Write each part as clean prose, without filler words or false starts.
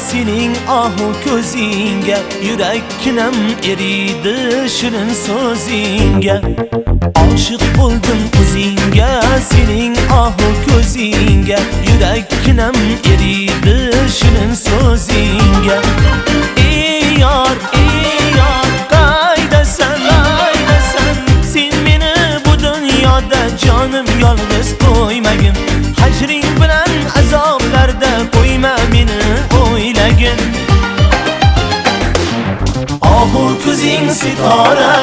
sening ahu ko'zingga, yurakkinam eridi shirin so'zingga. Oshiq bo'ldim o'zingga, sening ahu ko'zingga, yurakkinam eridi shirin so'zingga. Ey yor, qaydasan, sen meni bu dunyoda jonim yolg'iz qo'ymagin. Hajring bilan azoblarda qo'yma meni o'ylagin. Ahu ko'zing sitora,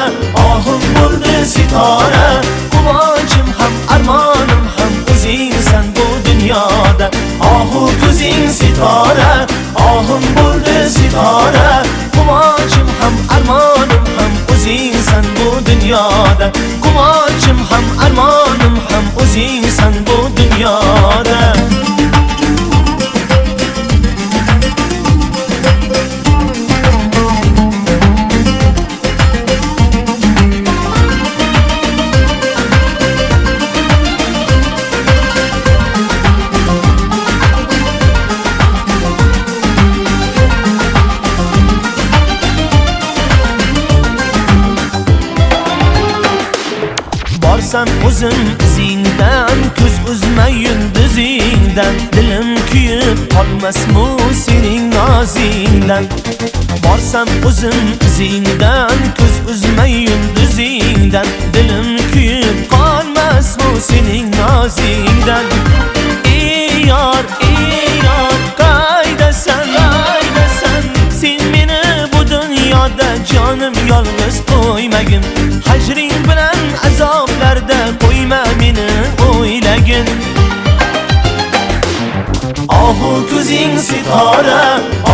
ohim bo'ldi sitora. Quvonchim ham armonim ham o'zingsan bu dunyoda. Ahu ko'zing sitora, ohim bo'ldi sitora. Quvonchim ham armonim ham o'zingsan bu dunyoda. Quvonchim ham armonim ham o'zingsan bu dunyoda. Borsam o'zim izingdan, ko'z uzma yulduzingdan. Dilim kuyib qolmasmu sening nozingdan. Borsam o'zim izingdan, ko'z uzma yulduzingdan. Dilim kuyib qolmasmu sening nozingdan. Ey yor, qaydasan, sen meni bu dunyoda jonim yolg'iz qo'ymagin. Hajring bilan azoblarda qo'yma meni o'ylagin. Ahu ko'zing sitora,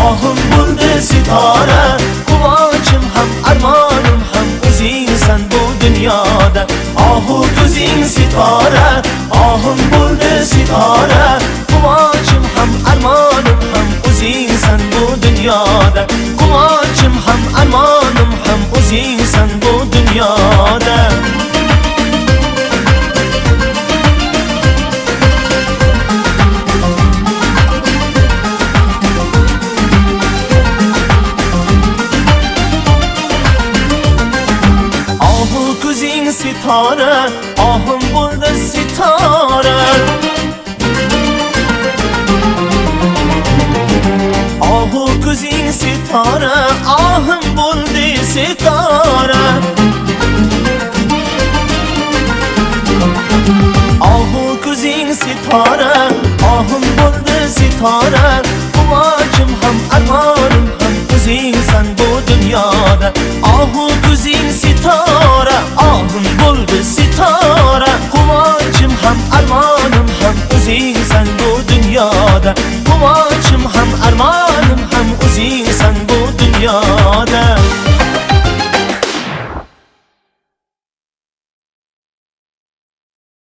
ohim bo'ldi sitora. Quvonchim ham armonim ham o'zingsan bu dunyoda. Ahu ko'zing sitora, ohim bo'ldi sitora. Quvonchim ham armonim ham o'zingsan bu dunyoda. Quvonchim ham armonim ham o'zingsan bu dunyoda. Ahu ko'zing sitora, ohim bo'ldi sitora. Ahu ko'zing sitora, ohim bo'ldi sitora. Ahu ko'zing sitora, ohim bo'ldi sitora. Quvonchim ham armonim ham o'zingsan bu dunyoda. Ahu ko'zing sitora, ohim bo'ldi sitora. Quvonchim ham armonim ham o'zingsan bu dunyoda. Quvonchim ham armonim ham o'zingsan bu dunyoda.